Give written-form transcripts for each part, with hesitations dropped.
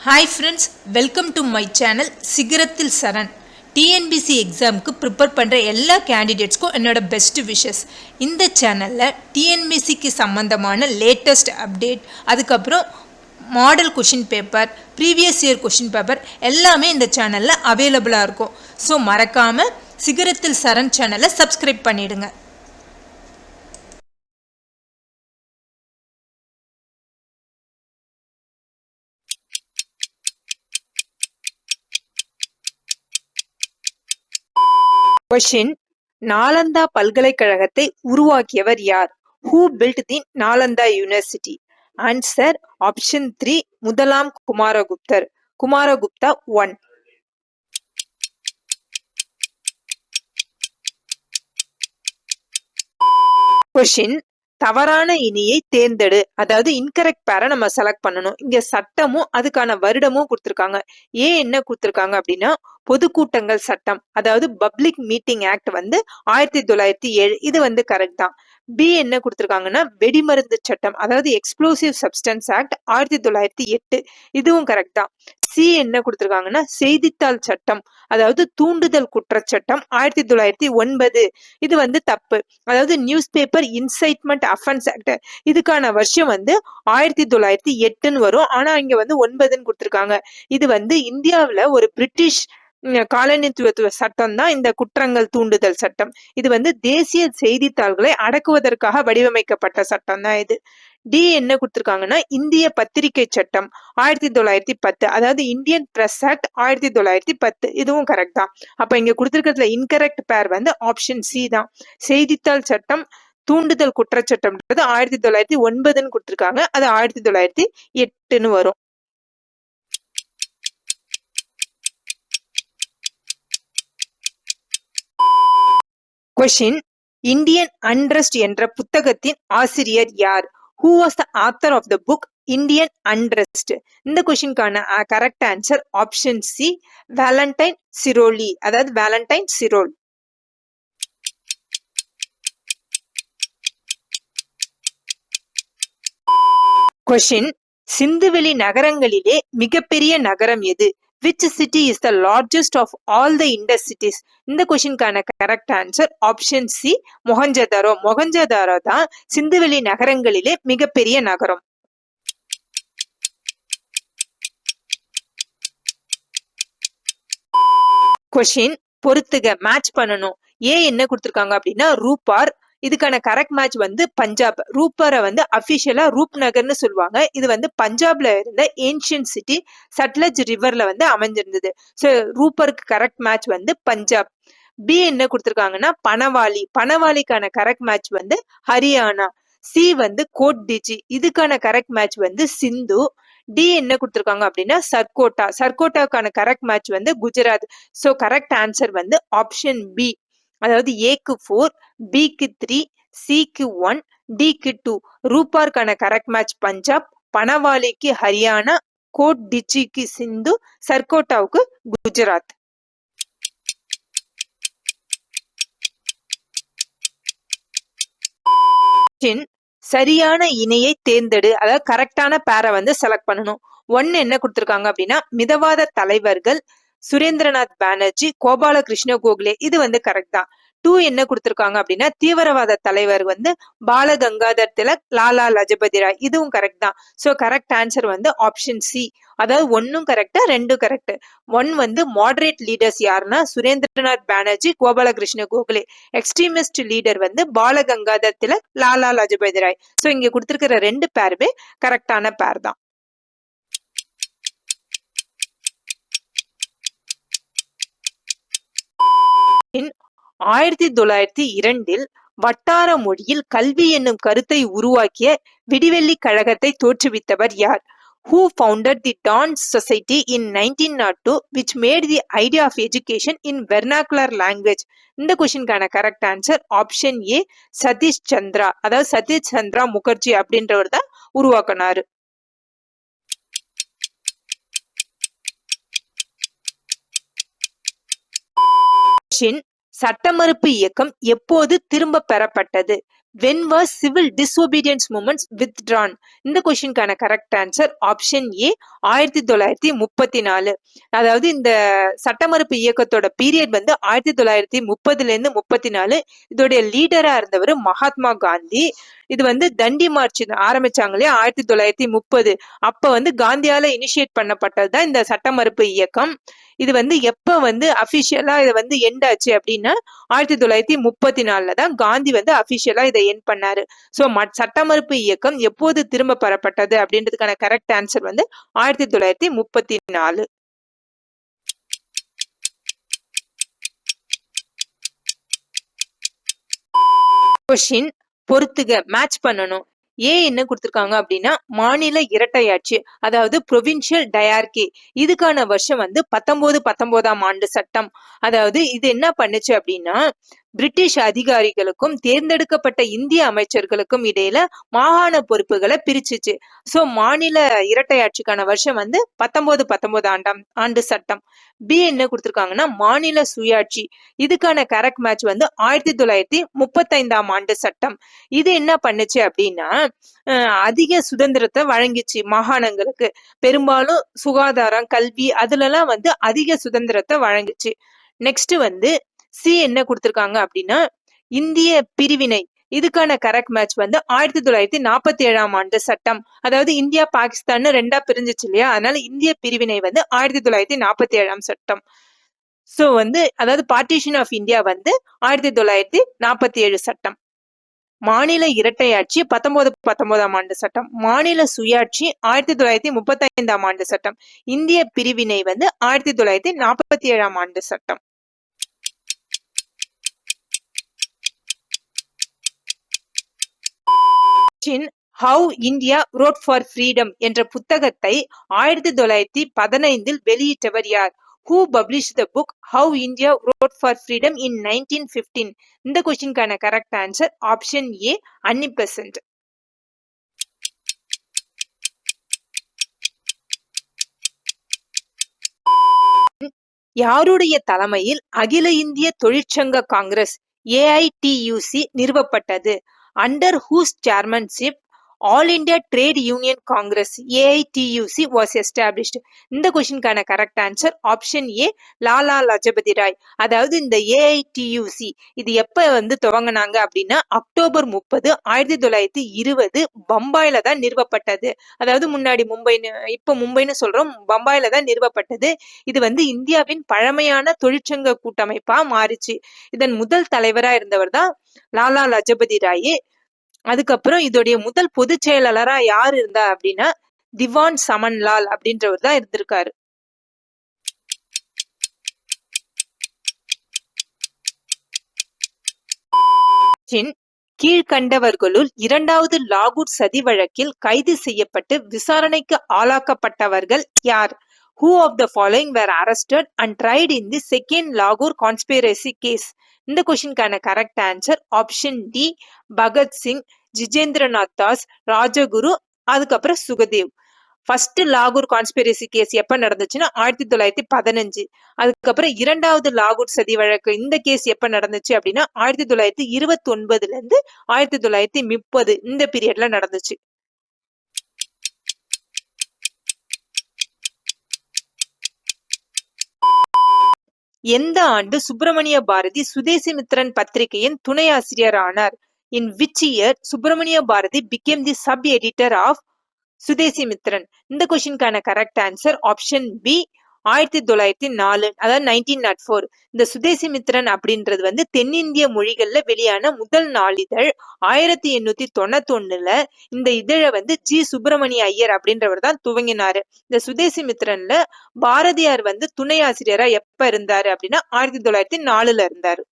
Hi friends, welcome to my channel சிகரத்தில் சரண். TNPSC எக்ஸாமுக்கு prepare பண்ணுற எல்லா கேண்டிடேட்ஸ்க்கும் என்னோட பெஸ்ட் விஷஸ். இந்த சேனலில் டிஎன்பிசிக்கு சம்மந்தமான லேட்டஸ்ட் அப்டேட், அதுக்கப்புறம் model question paper, previous year question paper எல்லாமே இந்த சேனலில் அவைலபிளாக இருக்கும். ஸோ மறக்காமல் சிகரத்தில் சரண் சேனலை சப்ஸ்கிரைப் பண்ணிவிடுங்க. Question: நாலந்தா பல்கலைக்கழகத்தை உருவாக்கியவர் யார்? Who built the Nalanda University? Answer: Option 3, முதலாம் குமாரகுப்தர். குமாரகுப்தா 1. Question: தவறான இணையை தேர்ந்தெடு. அதாவது இன்கரெக்ட் பேரை நம்ம செலக்ட் பண்ணணும். இங்க சட்டமும் அதுக்கான வருடமும் கொடுத்திருக்காங்க. ஏன் என்ன கொடுத்திருக்காங்க அப்படின்னா, பொதுக்கூட்டங்கள் சட்டம், அதாவது பப்ளிக் மீட்டிங் ஆக்ட் 1907, இது கரெக்ட் தான். பி என்ன கொடுத்திருக்காங்கன்னா, வெடிமருந்து சட்டம், அதாவது எக்ஸ்ப்ளோசிவ் சப்ஸ்டன்ஸ் ஆக்ட் 1908, இதுவும் கரெக்ட் தான். சி என்ன கொடுத்திருக்காங்கன்னா, செய்தித்தாள் சட்டம், அதாவது தூண்டுதல் குற்றச்சட்டம் 1909, இது தப்பு. அதாவது news paper incitement offence act, இதுக்கான வருஷம் 1908 வரும். ஆனா இங்க 9 கொடுத்திருக்காங்க. இது இந்தியாவில ஒரு பிரிட்டிஷ் காலனித்துவ சட்டம் தான் இந்த குற்றங்கள் தூண்டுதல் சட்டம். இது தேசிய செய்தித்தாள்களை அடக்குவதற்காக வடிவமைக்கப்பட்ட சட்டம் தான் இது. டி என்ன கொடுத்திருக்காங்கன்னா, இந்திய பத்திரிகை சட்டம் 1910, அதாவது இந்தியன் பிரஸ் ஆக்ட் 1910, இதுவும் கரெக்ட் தான். அப்ப இங்க கொடுத்திருக்கிறதுல இன்கரெக்ட் பேர் ஆப்ஷன் சி தான். செய்தித்தாள் சட்டம் தூண்டுதல் குற்றச்சட்டம்ன்றது 1909 கொடுத்திருக்காங்க, அது 1908 வரும். Question: இந்தியன் அன்ரெஸ்ட் என்ற புத்தகத்தின் ஆசிரியர் யார்? Who was the author of the book Indian unrest? இந்த கொஸ்டினுக்கான correct answer option C, Valentine Chirol, அதாவது வேலண்டைன் சிரோல். Question: சிந்துவெளி நகரங்களிலே மிகப்பெரிய நகரம் எது? Which city is the largest of all the Indus cities? இந்த கொஸ்டினுக்கான correct answer option C, Mohenjodaro. Mohenjodaro தான் சிந்துவெளி நகரங்களிலே மிகப்பெரிய நகரம். கொஸ்டின் பொறுத்துக, மேட்ச் பண்ணணும். ஏ என்ன கொடுத்திருக்காங்க அப்படின்னா, ரூபார், இதுக்கான கரெக்ட் மேட்ச் பஞ்சாப். ரூபாரை அபிஷியலா ரூப் நகர்னு சொல்லுவாங்க. இது பஞ்சாப்ல இருந்த ஏன்ஷியன்ட் சிட்டி, சட்லஜ் ரிவர்ல அமைஞ்சிருந்தது. ஸோ ரூபருக்கு கரெக்ட் மேட்ச் பஞ்சாப். பி என்ன கொடுத்திருக்காங்கன்னா, பனவாலி. பனவாலிக்கான correct match Haryana. C Kot Diji, இதுக்கான கரெக்ட் மேட்ச் சிந்து. டி என்ன கொடுத்திருக்காங்க அப்படின்னா, சர்கோட்டா. சர்கோட்டாக்கான correct match Gujarat. So correct answer option B, அதாவது ஏக்கு 4, பிக்கு 3, சிக்கு 1, டிக்கு 2. ரூபார்க்கான கரெக்ட் மேட்ச் பஞ்சாப், பனவாலிக்கு ஹரியானா, கோட் டிஜிக்கு சிந்து, சர்கோட்டாவுக்கு குஜராத். சரியான இணையை தேர்ந்தெடு, அதாவது கரெக்டான பேரை செலக்ட் பண்ணணும். 1 என்ன கொடுத்திருக்காங்க அப்படின்னா, மிதவாத தலைவர்கள் சுரேந்திரநாத் பானர்ஜி, கோபாலகிருஷ்ண கோகலே, இது கரெக்ட் தான். 2 என்ன கொடுத்திருக்காங்க அப்படின்னா, தீவிரவாத தலைவர் பால கங்காதர் திலக், லாலா லஜபதி ராய், இதுவும் கரெக்ட் தான். So correct answer option C, அதாவது 1ம் கரெக்ட், 2ம் கரெக்ட். 1 மாடரேட் லீடர்ஸ் யாருன்னா, சுரேந்திரநாத் பானர்ஜி, கோபாலகிருஷ்ண கோகலே. எக்ஸ்ட்ரீமிஸ்ட் லீடர் பால கங்காதர் திலக், லாலா லஜபதி ராய். சோ இங்க கொடுத்திருக்கிற 2 பேருமே கரெக்டான பேர் தான். In 1902 வட்டார மொழியில் கல்வி என்னும் கருத்தை உருவாக்கிய விடிவெள்ளி கழகத்தை தோற்றுவித்தவர் யார்? Who founded the Dawn Society in 1902, which made the idea of education in vernacular language? இந்த கொஸ்டினுக்கான correct answer option A, Satish Chandra, அதாவது சதீஷ் சந்திரா முகர்ஜி அப்படின்றவர் தான் உருவாக்கினாரு. சட்ட மறுப்பு இயக்கம் எப்போது திரும்ப பெறப்பட்டது? when was civil disobedience movements withdrawn? இந்த கொஸ்டினுக்கான கரெக்ட் ஆன்சர் ஆப்ஷன் ஏ 1934. அதாவது இந்த சட்டமறுப்பு இயக்கத்தோட பீரியட் வந்து 1930ல இருந்து 34. இதோடைய லீடரா இருந்தவர் மகாத்மா காந்தி. இது வந்து தண்டி மார்ச் ஆரம்பிச்சாங்க இல்லையா 1930. அப்ப வந்து காந்தியால இனிஷியேட் பண்ணப்பட்டதுதான் இந்த சட்டமறுப்பு இயக்கம். இது வந்து எப்ப வந்து அபிஷியலா இதை வந்து எண்ட் ஆச்சு அப்படின்னா 1934 தான் காந்தி வந்து அபிஷியலா இதை எண்ட் பண்ணாரு. சோ சட்டமறுப்பு இயக்கம் எப்போது திரும்ப பெறப்பட்டது அப்படின்றதுக்கான கரெக்ட் ஆன்சர் வந்து 1934. கொஸ்டின் பொறுத்துக மேட்ச் பண்ணணும். என்ன கொடுத்திருக்காங்க அப்படின்னா மாநில இரட்டையாட்சி, அதாவது ப்ரொவின்சியல் டயார்கி. இதுக்கான வருஷம் வந்து 1919ஆம் ஆண்டு சட்டம். அதாவது இது என்ன பண்ணுச்சு அப்படின்னா பிரிட்டிஷ் அதிகாரிகளுக்கும் தேர்ந்தெடுக்கப்பட்ட இந்திய அமைச்சர்களுக்கும் இடையில மாகாண பொறுப்புகளை பிரிச்சுச்சு. சோ மாநில இரட்டையாட்சிக்கான வருஷம் வந்து 1919ஆம் ஆண்டு சட்டம். பி என்ன கொடுத்திருக்காங்கன்னா மாநில சுயாட்சி. இதுக்கான கரெக்ட் மேட்ச் வந்து 1935ஆம் ஆண்டு சட்டம். இது என்ன பண்ணுச்சு அப்படின்னா அதிக சுதந்திரத்தை வழங்கிச்சு மாகாணங்களுக்கு. பெரும்பாலும் சுகாதாரம், கல்வி அதுலலாம் வந்து அதிக சுதந்திரத்தை வழங்குச்சு. நெக்ஸ்ட் வந்து சி என்ன கொடுத்திருக்காங்க அப்படின்னா இந்திய பிரிவினை. இதுக்கான கரெக்ட் மேட்ச் வந்து 1947ஆம் ஆண்டு சட்டம். அதாவது இந்தியா பாகிஸ்தான் ரெண்டா பிரிஞ்சிச்சு இல்லையா, அதனால இந்திய பிரிவினை வந்து 1947ஆம் சட்டம். சோ வந்து அதாவது பார்ட்டிஷன் ஆஃப் இந்தியா வந்து 1947 சட்டம். மாநில இரட்டையாட்சி 1919ஆம் ஆண்டு சட்டம். மாநில சுயாட்சி 1935ஆம் ஆண்டு சட்டம். இந்திய பிரிவினை வந்து 1947ஆம் ஆண்டு சட்டம். How India road for freedom என்ற புத்தகத்தை 1915 வெளியிட்டவர் யார்? Who published the book How India Wrote for Freedom in 1915? இந்த கொஸ்டினுக்கான correct answer option A Annie Besant. யாருடைய தலைமையில் அகில இந்திய தொழிற்சங்க காங்கிரஸ் AITUC நிறுவப்பட்டது? Under whose chairmanship all India trade union Congress AITUC was established? இந்த கொஸ்டினுக்கான correct answer option A Lala Lajpat Rai. அதாவது இந்த AITUC இது எப்ப வந்து துவங்கினாங்க அப்படின்னா அக்டோபர் 30, 1920 பம்பாயில தான் நிறுவப்பட்டது. அதாவது முன்னாடி இப்ப மும்பைன்னு சொல்றோம், பம்பாயில தான் நிறுவப்பட்டது. இது வந்து இந்தியாவின் பழமையான தொழிற்சங்க கூட்டமைப்பா மாறிச்சு. இதன் முதல் தலைவரா இருந்தவர் தான் லாலா லஜபதி ராய். அதுக்கப்புறம் இதோடைய முதல் பொதுச் செயலாளரா யார் இருந்தா அப்படின்னா திவான் சமன்லால் அப்படின்றவர் தான் இருந்திருக்காரு. கீழ்கண்டவர்களுள் இரண்டாவது லாகூர் சதி வழக்கில் கைது செய்யப்பட்டு விசாரணைக்கு ஆளாக்கப்பட்டவர்கள் யார்? Who of the following were arrested and tried in the second Lahore conspiracy case? இந்த கொஸ்டினுக்கான correct answer option D Bhagat Singh, ஜிஜேந்திரநாத் Das, Rajguru, அதுக்கப்புறம் சுகதேவ். ஃபர்ஸ்ட் லாகூர் கான்ஸ்பிரசி கேஸ் எப்ப நடந்துச்சுன்னா 1915. அதுக்கப்புறம் இரண்டாவது லாகூர் சதி வழக்கு இந்த கேஸ் எப்ப நடந்துச்சு அப்படின்னா 1929ல இருந்து 1930 இந்த பீரியட்ல நடந்துச்சு. எந்த ஆண்டு சுப்பிரமணிய பாரதி சுதேசிமித்திரன் பத்திரிகையின் துணை ஆசிரியர் ஆனார்? In which year Subramaniya Bharathi became the sub editor of சுதேசிமித்திரன்? இந்த கொஸ்டினுக்கான கரெக்ட் ஆன்சர் ஆப்ஷன் பி 1904, அதாவது 1904. இந்த சுதேசிமித்திரன் அப்படின்றது வந்து தென்னிந்திய மொழிகள்ல வெளியான முதல் நாளிதழ். 1891ல இந்த இதழை வந்து ஜி சுப்பிரமணிய ஐயர் அப்படின்றவர் தான் துவங்கினாரு. இந்த சுதேசிமித்திரன்ல பாரதியார் வந்து துணை ஆசிரியரா எப்ப இருந்தாரு அப்படின்னா 1904ல இருந்தாரு.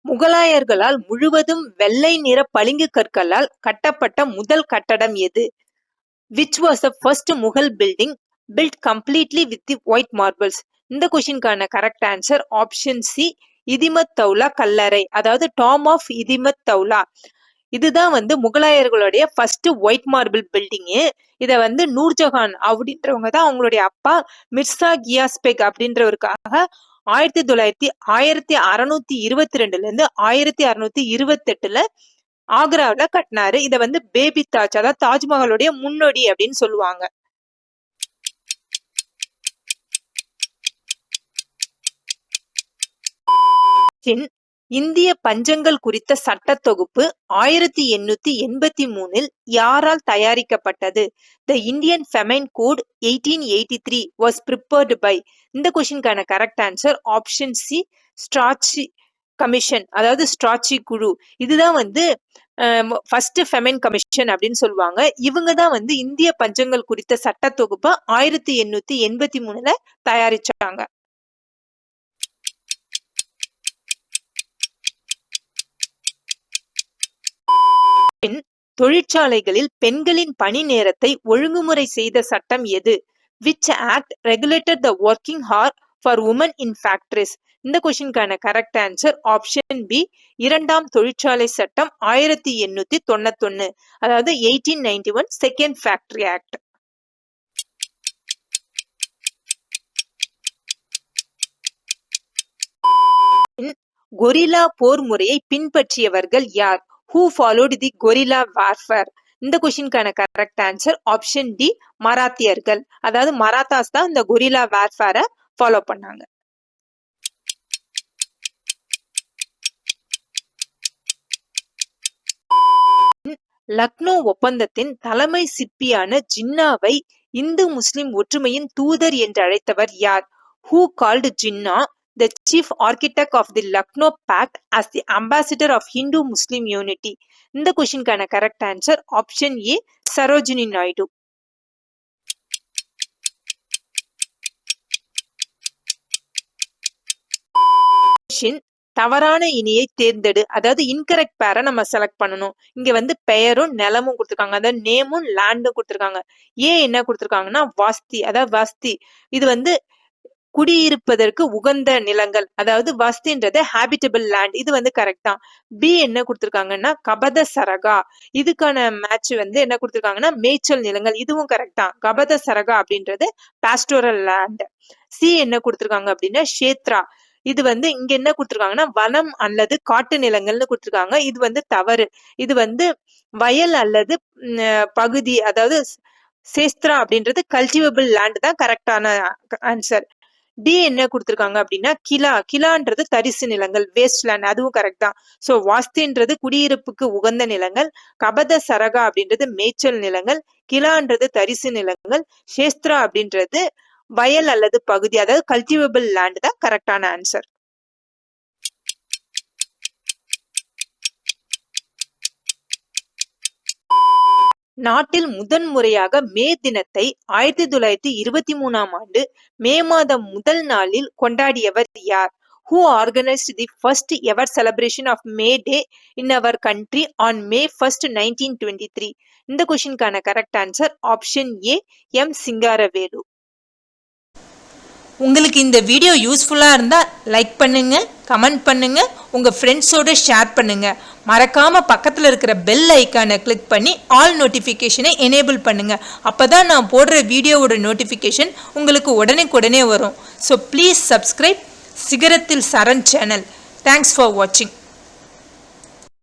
முகலாயர்களால் முழுவதும் வெள்ளை நிற பளிங்கு கற்களால் கட்டப்பட்ட முதல் கட்டடம் எது? Which was the first Mughal building built completely with the white marbles? இந்த கொஸ்டினுக்கான correct answer option C இதிமத் Daula கல்லறை, அதாவது டாம் ஆஃப் இதிமத் தௌலா. இதுதான் வந்து முகலாயர்களுடைய ஃபர்ஸ்ட் ஒயிட் மார்பிள் பில்டிங். இத வந்து நூர்ஜஹான் அப்படின்றவங்க தான் அவங்களுடைய அப்பா மிர்சா கியாஸ்பெக் அப்படின்றவருக்காக 1622ல இருந்து 1628ல ஆக்ராவில கட்டினாரு. இத வந்து பேபி தாஜ், அதாவது தாஜ்மஹாலுடைய முன்னோடி அப்படின்னு சொல்லுவாங்க. இந்திய பஞ்சங்கள் குறித்த சட்ட தொகுப்பு 1883 யாரால் தயாரிக்கப்பட்டது? The Indian famine code 1883 was prepared by. இந்த கொஸ்டினுக்கான correct answer option C, Strachey commission, அதாவது ஸ்ட்ராச்சி குழு. இதுதான் வந்து ஃபர்ஸ்ட் ஃபெமைன் கமிஷன் அப்படின்னு சொல்லுவாங்க. இவங்க தான் வந்து இந்திய பஞ்சங்கள் குறித்த சட்ட தொகுப்பை 1883ல தயாரிச்சாங்க. தொழிற்சாலைகளில் பெண்களின் பணி நேரத்தை ஒழுங்குமுறை செய்த சட்டம் எது? Which act regulated the working hour for women in factories? இந்த கொஸ்டினுக்கான கரெக்ட் ஆன்சர் ஆப்ஷன் பி, இரண்டாம் தொழிற்சாலை சட்டம் 1891, அதாவது 1891 செகண்ட் ஃபேக்டரி ஆக்ட். கொரில்லா போர் முறையை பின்பற்றியவர்கள் யார்? Who followed the guerrilla warfare? இந்த கொஸ்டினுக்கான கரெக்ட் ஆன்சர் ஆப்ஷன் டி, மராத்தியர்கள், அதாவது மராத்தாஸ் தான் இந்த கொரில்லா வார்ஃபேரை ஃபாலோ பண்ணாங்க. லக்னோ ஒப்பந்தத்தின் தலைமை சிற்பியான ஜின்னாவை இந்து முஸ்லிம் ஒற்றுமையின் தூதர் என்று அழைத்தவர் யார்? Who called Jinnah the chief architect of the Lucknow Pact as the ambassador of Hindu-Muslim unity? இந்த கொஸ்டினுக்கான correct answer option A, Sarojini Naidu. தவறான இனியை தேர்ந்தெடு, அதாவது இன்கரெக்ட் பேரை நம்ம செலக்ட் பண்ணணும். இங்க வந்து பெயரும் நிலமும் கொடுத்துருக்காங்க, அதாவது நேமும் லேண்டும் கொடுத்துருக்காங்க. ஏன் என்ன கொடுத்துருக்காங்கன்னா வாஸ்தி, அதாவது வாஸ்தி இது வந்து குடியிருப்பதற்கு உகந்த நிலங்கள், அதாவது வஸ்தின்றது ஹேபிட்டபிள் லேண்ட், இது வந்து கரெக்ட் தான். பி என்ன கொடுத்துருக்காங்கன்னா கபத சரகா, இதுக்கான மேட்ச் வந்து என்ன கொடுத்துருக்காங்கன்னா மேய்ச்சல் நிலங்கள், இதுவும் கரெக்ட் தான். கபத சரகா அப்படின்றது பாஸ்டோரல் லேண்ட். சி என்ன கொடுத்துருக்காங்க அப்படின்னா ஷேத்ரா, இது வந்து இங்க என்ன கொடுத்துருக்காங்கன்னா வனம் அல்லது காட்டு நிலங்கள்னு கொடுத்துருக்காங்க, இது வந்து தவறு. இது வந்து வயல் அல்லது பகுதி, அதாவது சேஸ்திரா அப்படின்றது கல்டிவபிள் லேண்ட் தான் கரெக்டான ஆன்சர். டி என்ன கொடுத்துருக்காங்க அப்படின்னா கிலான்றது தரிசு நிலங்கள், வேஸ்ட் லேண்ட், அதுவும் கரெக்ட் தான். ஸோ வாஸ்தின்றது குடியிருப்புக்கு உகந்த நிலங்கள், கபத சரகா அப்படின்றது மேய்ச்சல் நிலங்கள், கிலான்றது தரிசு நிலங்கள், சேஸ்திரா அப்படின்றது வயல் அல்லது பகுதி, அதாவது கல்டிவபிள் லேண்ட் தான் கரெக்டான ஆன்சர். நாட்டில் முதன்முறையாக மே தினத்தை 1923ஆம் ஆண்டு மே மாதம் முதல் நாளில் கொண்டாடியவர் யார்? Who organized the first ever celebration of May Day in our country on May 1st, 1923? இந்த கொஸ்டினுக்கான correct answer option A, M Singaravelu. உங்களுக்கு இந்த வீடியோ யூஸ்ஃபுல்லாக இருந்தால் லைக் பண்ணுங்க, கமெண்ட் பண்ணுங்க, உங்கள் ஃப்ரெண்ட்ஸோடு ஷேர் பண்ணுங்க. மறக்காம பக்கத்தில் இருக்கிற பெல் ஐக்கானை கிளிக் பண்ணி ஆல் நோட்டிஃபிகேஷனை எனேபிள் பண்ணுங்க. அப்போ தான் நான் போடுற வீடியோவோட நோட்டிஃபிகேஷன் உங்களுக்கு உடனே வரும். ஸோ ப்ளீஸ் சப்ஸ்கிரைப் சிகரத்தில் சரண் சேனல். தேங்க்ஸ் ஃபார் வாட்சிங்.